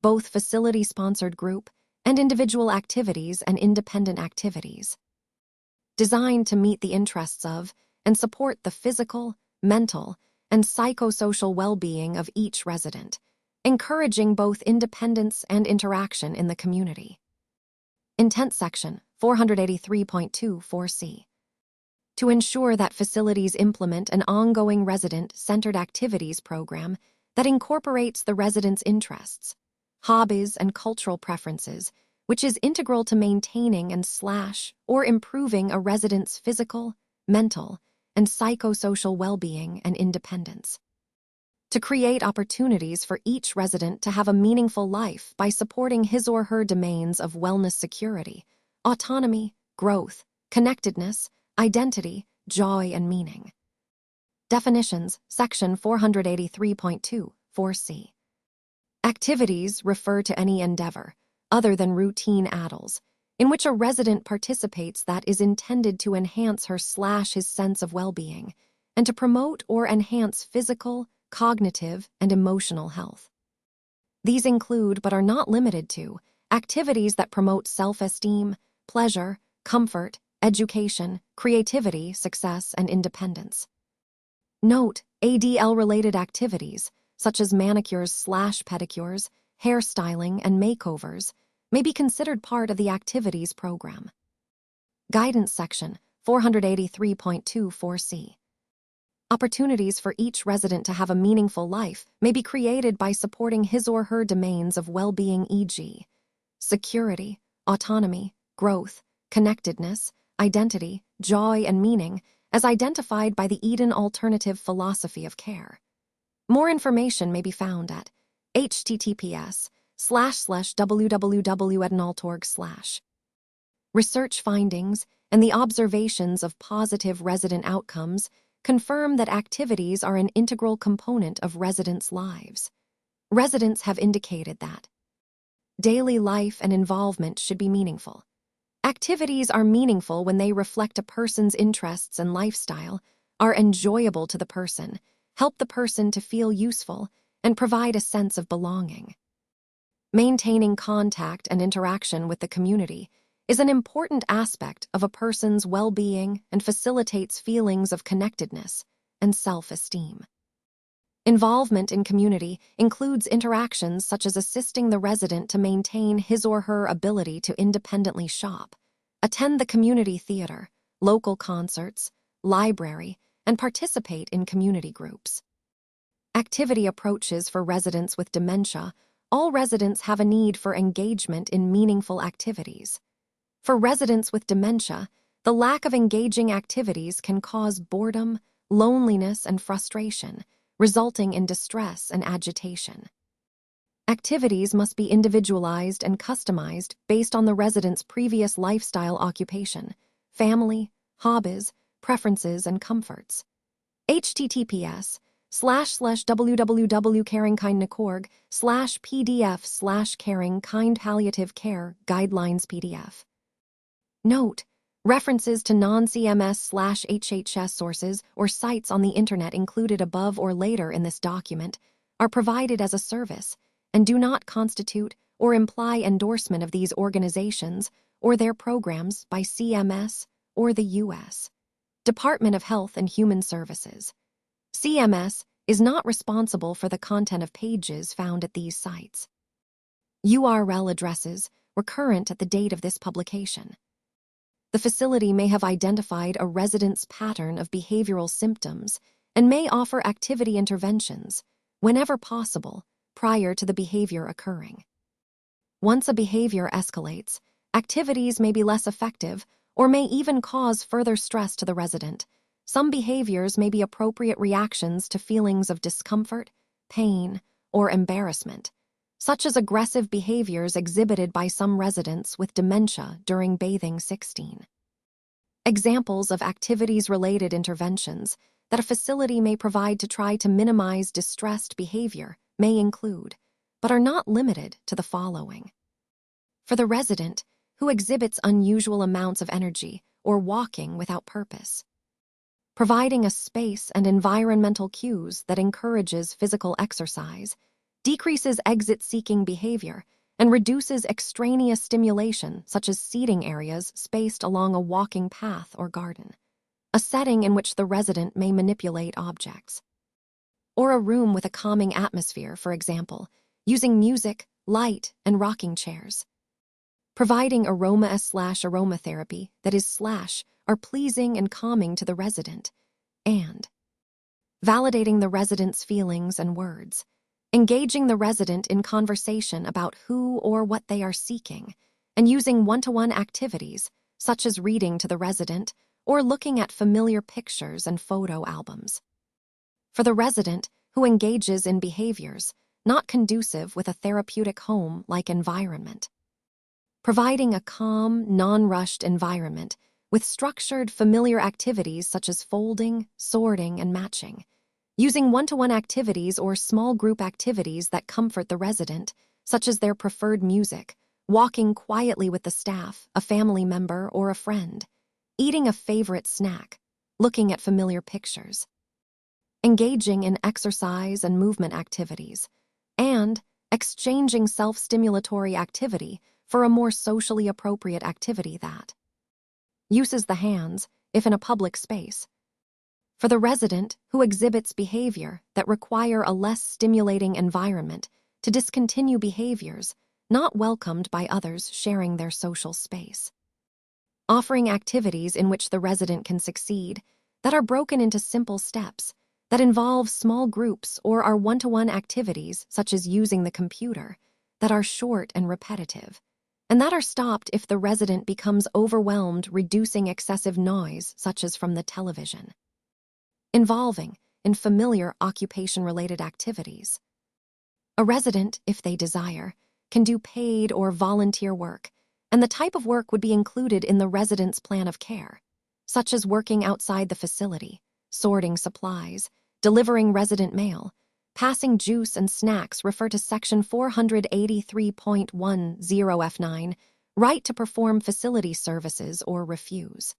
both facility-sponsored group and individual activities and independent activities, designed to meet the interests of and support the physical, mental, and psychosocial well-being of each resident, encouraging both independence and interaction in the community. Intent Section 483.24c. To ensure that facilities implement an ongoing resident-centered activities program that incorporates the residents' interests, hobbies, and cultural preferences, which is integral to maintaining or improving a resident's physical, mental, and psychosocial well-being and independence. To create opportunities for each resident to have a meaningful life by supporting his or her domains of wellness, security, autonomy, growth, connectedness, identity, joy, and meaning. Definitions, Section 483.24c. Activities refer to any endeavor, other than routine ADLs, in which a resident participates that is intended to enhance her/his sense of well-being and to promote or enhance physical, cognitive, and emotional health. These include, but are not limited to, activities that promote self-esteem, pleasure, comfort, education, creativity, success, and independence. Note, ADL-related activities, such as manicures/pedicures, hairstyling, and makeovers, may be considered part of the activities program. Guidance Section 483.24c. Opportunities for each resident to have a meaningful life may be created by supporting his or her domains of well-being, e.g., security, autonomy, growth, connectedness, identity, joy, and meaning, as identified by the Eden Alternative Philosophy of Care. More information may be found at https://www.edenalt.org/. Research findings and the observations of positive resident outcomes confirm that activities are an integral component of residents' lives. Residents have indicated that daily life and involvement should be meaningful. Activities are meaningful when they reflect a person's interests and lifestyle, are enjoyable to the person, help the person to feel useful, and provide a sense of belonging. Maintaining contact and interaction with the community is an important aspect of a person's well-being and facilitates feelings of connectedness and self-esteem. Involvement in community includes interactions such as assisting the resident to maintain his or her ability to independently shop, attend the community theater, local concerts, library, and participate in community groups. Activity approaches for residents with dementia. All residents have a need for engagement in meaningful activities. For residents with dementia, the lack of engaging activities can cause boredom, loneliness, and frustration, resulting in distress and agitation. Activities must be individualized and customized based on the resident's previous lifestyle, occupation, family, hobbies, preferences, and comforts. https://www.caringkindnecorg/pdf/caring-kind-palliative-care guidelines PDF. Note, references to non-CMS/HHS sources or sites on the Internet included above or later in this document are provided as a service and do not constitute or imply endorsement of these organizations or their programs by CMS or the U.S. Department of Health and Human Services. CMS is not responsible for the content of pages found at these sites. URL addresses were current at the date of this publication. The facility may have identified a resident's pattern of behavioral symptoms and may offer activity interventions, whenever possible, prior to the behavior occurring. Once a behavior escalates, activities may be less effective or may even cause further stress to the resident. Some behaviors may be appropriate reactions to feelings of discomfort, pain, or embarrassment, such as aggressive behaviors exhibited by some residents with dementia during bathing 16. Examples of activities-related interventions that a facility may provide to try to minimize distressed behavior may include, but are not limited to, the following. For the resident who exhibits unusual amounts of energy or walking without purpose, providing a space and environmental cues that encourages physical exercise, decreases exit-seeking behavior, and reduces extraneous stimulation such as seating areas spaced along a walking path or garden, a setting in which the resident may manipulate objects. or a room with a calming atmosphere, for example, using music, light, and rocking chairs. Providing aromatherapy that is are pleasing and calming to the resident, and validating the resident's feelings and words, engaging the resident in conversation about who or what they are seeking, and using one-to-one activities, such as reading to the resident or looking at familiar pictures and photo albums. For the resident who engages in behaviors not conducive with a therapeutic home-like environment. Providing a calm, non-rushed environment with structured, familiar activities such as folding, sorting, and matching. Using one-to-one activities or small group activities that comfort the resident, such as their preferred music, walking quietly with the staff, a family member, or a friend, eating a favorite snack, looking at familiar pictures, engaging in exercise and movement activities, and exchanging self-stimulatory activity for a more socially appropriate activity that uses the hands, if in a public space. For the resident who exhibits behavior that require a less stimulating environment to discontinue behaviors not welcomed by others sharing their social space. Offering activities in which the resident can succeed that are broken into simple steps that involve small groups or are one-to-one activities such as using the computer that are short and repetitive, and that are stopped if the resident becomes overwhelmed, reducing excessive noise such as from the television. Involving in familiar occupation-related activities. A resident, if they desire, can do paid or volunteer work, and the type of work would be included in the resident's plan of care, such as working outside the facility, sorting supplies, delivering resident mail, passing juice and snacks refer to Section 483.10 F9, right to perform facility services or refuse.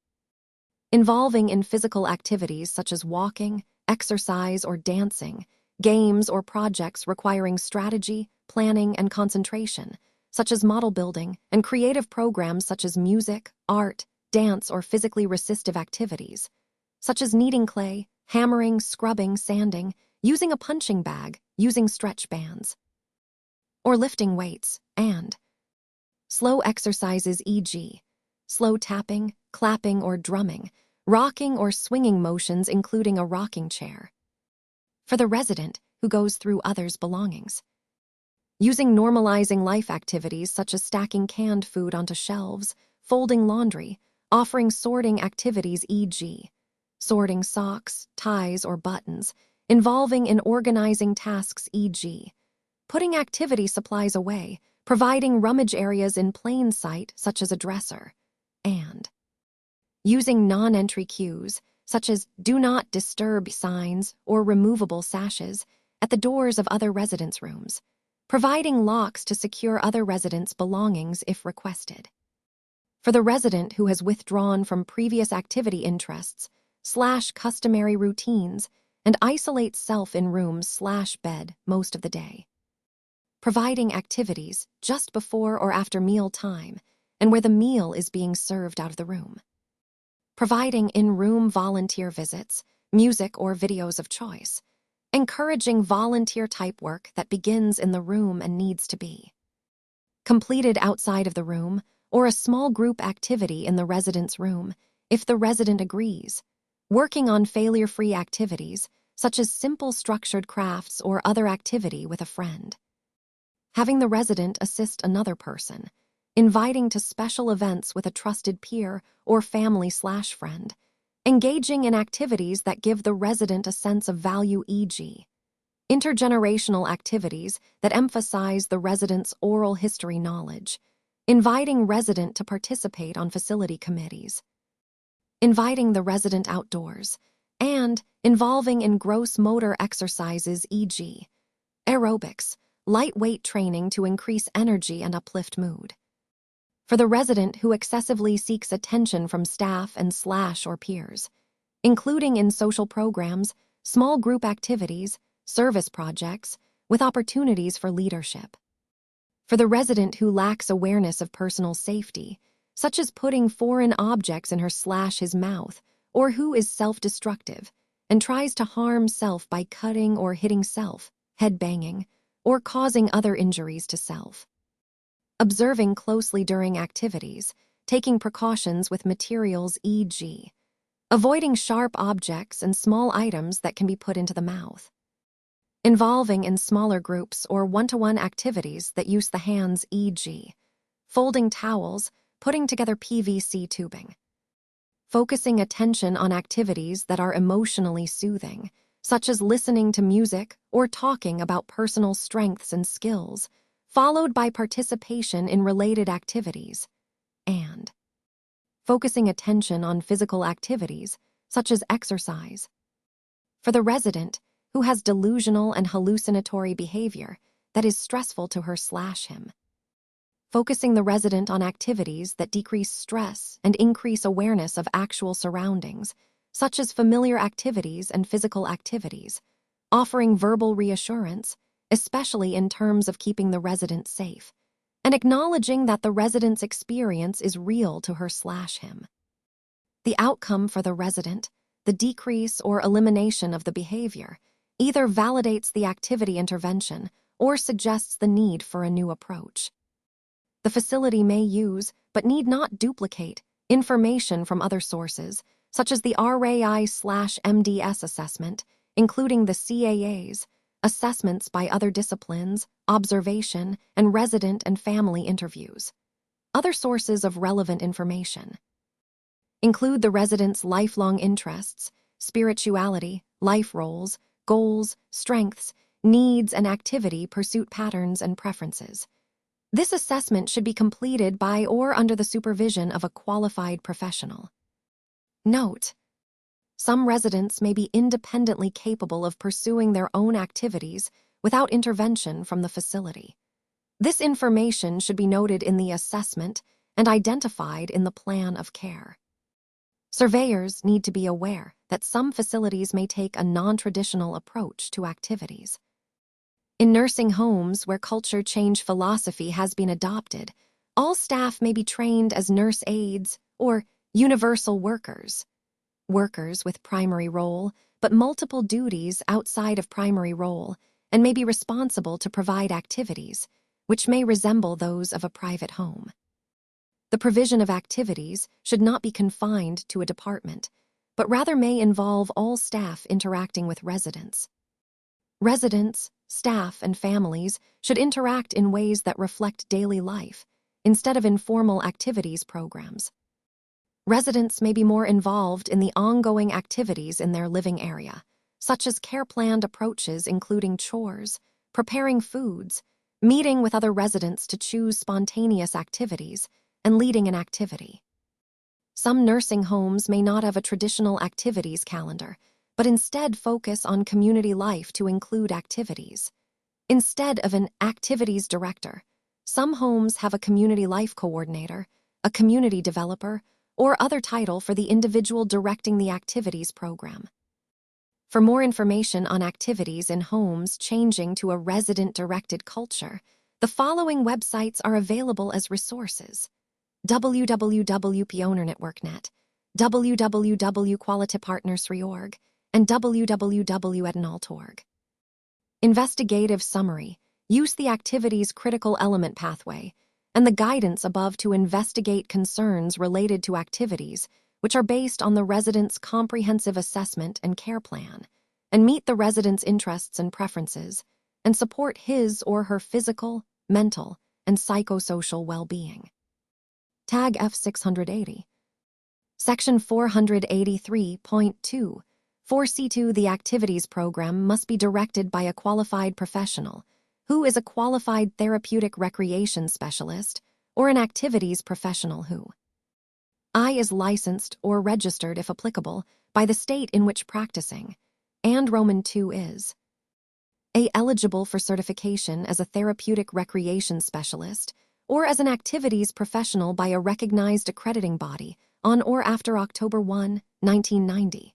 Involving in physical activities such as walking, exercise, or dancing, games or projects requiring strategy, planning, and concentration, such as model building, and creative programs such as music, art, dance, or physically resistive activities, such as kneading clay, hammering, scrubbing, sanding, using a punching bag, using stretch bands, or lifting weights, and slow exercises, e.g., slow tapping, clapping, or drumming, rocking or swinging motions including a rocking chair. For the resident who goes through others' belongings. Using normalizing life activities such as stacking canned food onto shelves, folding laundry, offering sorting activities, e.g., sorting socks, ties, or buttons, involving in organizing tasks, e.g., putting activity supplies away, providing rummage areas in plain sight such as a dresser, and using non-entry cues such as do not disturb signs or removable sashes at the doors of other residents' rooms, providing locks to secure other residents' belongings if requested. For the resident who has withdrawn from previous activity interests / customary routines and isolates self in rooms / bed most of the day. Providing activities just before or after meal time and where the meal is being served out of the room. Providing in-room volunteer visits, music or videos of choice. Encouraging volunteer-type work that begins in the room and needs to be completed outside of the room or a small group activity in the resident's room if the resident agrees. Working on failure-free activities, such as simple structured crafts or other activity with a friend. Having the resident assist another person. Inviting to special events with a trusted peer or family / friend. Engaging in activities that give the resident a sense of value, e.g., intergenerational activities that emphasize the resident's oral history knowledge. Inviting resident to participate on facility committees. Inviting the resident outdoors, and involving in gross motor exercises, e.g., aerobics, lightweight training to increase energy and uplift mood. For the resident who excessively seeks attention from staff and / or peers, including in social programs, small group activities, service projects, with opportunities for leadership. For the resident who lacks awareness of personal safety, such as putting foreign objects in her / his mouth, or who is self-destructive, and tries to harm self by cutting or hitting self, head-banging, or causing other injuries to self. Observing closely during activities, taking precautions with materials, e.g., avoiding sharp objects and small items that can be put into the mouth. Involving in smaller groups or one-to-one activities that use the hands, e.g., folding towels, putting together PVC tubing. Focusing attention on activities that are emotionally soothing, such as listening to music or talking about personal strengths and skills, followed by participation in related activities, and focusing attention on physical activities, such as exercise. For the resident who has delusional and hallucinatory behavior that is stressful to her/him, focusing the resident on activities that decrease stress and increase awareness of actual surroundings, such as familiar activities and physical activities, offering verbal reassurance, especially in terms of keeping the resident safe, and acknowledging that the resident's experience is real to her/him. The outcome for the resident, the decrease or elimination of the behavior, either validates the activity intervention or suggests the need for a new approach. The facility may use, but need not duplicate, information from other sources, such as the RAI/MDS assessment, including the CAAs, assessments by other disciplines, observation, and resident and family interviews. Other sources of relevant information include the resident's lifelong interests, spirituality, life roles, goals, strengths, needs, and activity pursuit patterns and preferences. This assessment should be completed by or under the supervision of a qualified professional. Note: some residents may be independently capable of pursuing their own activities without intervention from the facility. This information should be noted in the assessment and identified in the plan of care. Surveyors need to be aware that some facilities may take a non-traditional approach to activities. In nursing homes where culture change philosophy has been adopted, all staff may be trained as nurse aides or universal workers. Workers with primary role, but multiple duties outside of primary role, and may be responsible to provide activities, which may resemble those of a private home. The provision of activities should not be confined to a department, but rather may involve all staff interacting with residents. Residents, staff, and families should interact in ways that reflect daily life, instead of informal activities programs. Residents may be more involved in the ongoing activities in their living area, such as care-planned approaches including chores, preparing foods, meeting with other residents to choose spontaneous activities, and leading an activity. Some nursing homes may not have a traditional activities calendar, but instead focus on community life to include activities. Instead of an activities director, some homes have a community life coordinator, a community developer, or other title for the individual directing the activities program. For more information on activities in homes changing to a resident-directed culture, the following websites are available as resources: www.pionernetwork.net, www.qualitypartners.org, and www.etnalt.org. Investigative summary: use the activities critical element pathway and the guidance above to investigate concerns related to activities which are based on the resident's comprehensive assessment and care plan, and meet the resident's interests and preferences, and support his or her physical, mental, and psychosocial well-being. Tag F680. Section 483.2. 4C2 The activities program must be directed by a qualified professional, who is a qualified therapeutic recreation specialist or an activities professional who I is licensed or registered, if applicable, by the state in which practicing, and Roman II is A. Eligible for certification as a therapeutic recreation specialist or as an activities professional by a recognized accrediting body on or after October 1, 1990,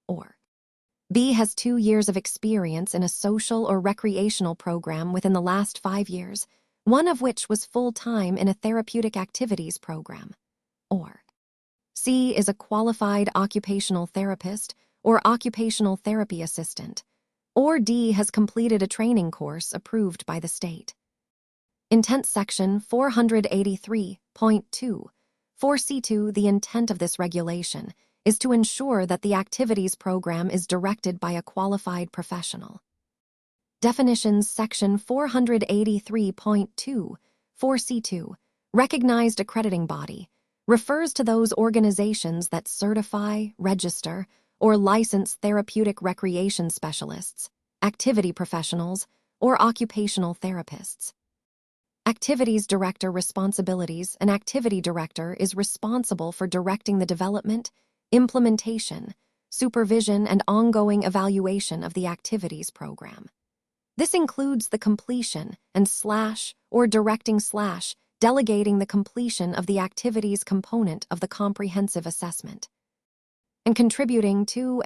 or B. Has 2 years of experience in a social or recreational program within the last 5 years, one of which was full-time in a therapeutic activities program, or C. Is a qualified occupational therapist or occupational therapy assistant, or D has completed a training course approved by the state. Intent Section 483.2, 4C2. The intent of this regulation is to ensure that the activities program is directed by a qualified professional. Definitions Section 483.2, 4C2, recognized accrediting body, refers to those organizations that certify, register, or license therapeutic recreation specialists, activity professionals, or occupational therapists. Activities Director responsibilities. An activity director is responsible for directing the development, implementation, supervision, and ongoing evaluation of the activities program. This includes the completion and delegating the completion of the activities component of the comprehensive assessment, and contributing to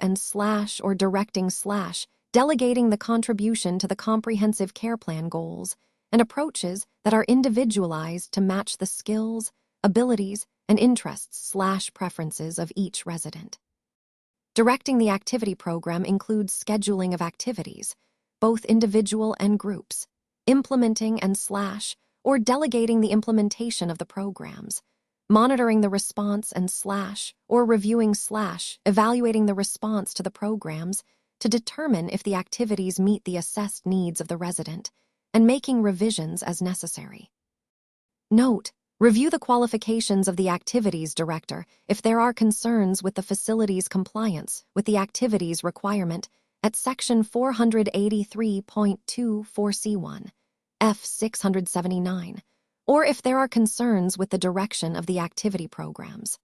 delegating the contribution to the comprehensive care plan goals and approaches that are individualized to match the skills, abilities, and interests/preferences of each resident. Directing the activity program includes scheduling of activities, both individual and groups, implementing or delegating the implementation of the programs, monitoring the response or reviewing evaluating the response to the programs to determine if the activities meet the assessed needs of the resident, and making revisions as necessary. Note: review the qualifications of the activities director if there are concerns with the facility's compliance with the activities requirement at Section 483.2 4C1, F679, or if there are concerns with the direction of the activity programs.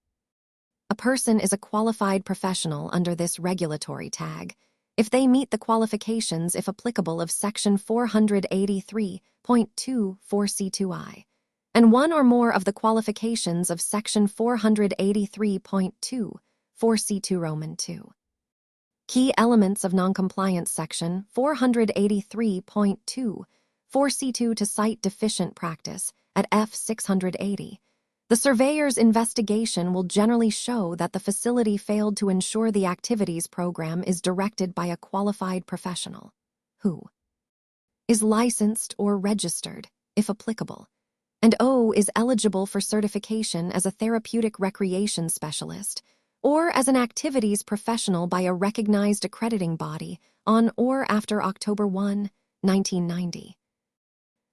A person is a qualified professional under this regulatory tag if they meet the qualifications, if applicable, of Section 483.2 4C2I, and one or more of the qualifications of Section 483.2 4C2 Roman II. Key elements of noncompliance. Section 483.2 4C2 to cite deficient practice at F680. The surveyor's investigation will generally show that the facility failed to ensure the activities program is directed by a qualified professional who is licensed or registered, if applicable, and O is eligible for certification as a therapeutic recreation specialist or as an activities professional by a recognized accrediting body on or after October 1, 1990.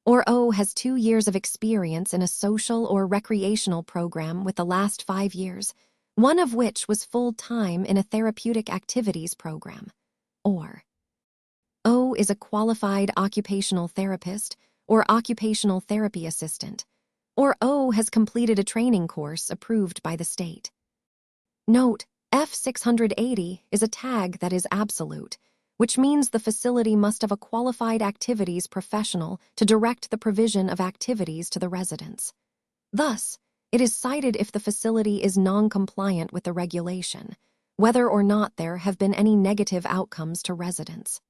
Or O has 2 years of experience in a social or recreational program with the last 5 years, one of which was full-time in a therapeutic activities program. Or O is a qualified occupational therapist or occupational therapy assistant, or O has completed a training course approved by the state. Note: F680 is a tag that is absolute, which means the facility must have a qualified activities professional to direct the provision of activities to the residents. Thus, it is cited if the facility is non-compliant with the regulation, whether or not there have been any negative outcomes to residents.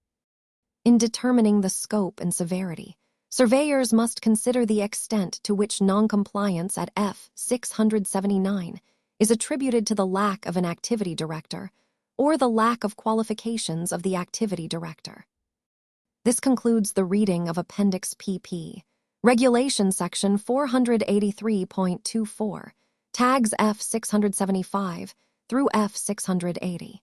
In determining the scope and severity, surveyors must consider the extent to which non-compliance at F679 is attributed to the lack of an activity director or the lack of qualifications of the activity director. This concludes the reading of Appendix PP, Regulation Section 483.24, tags F675 through F680.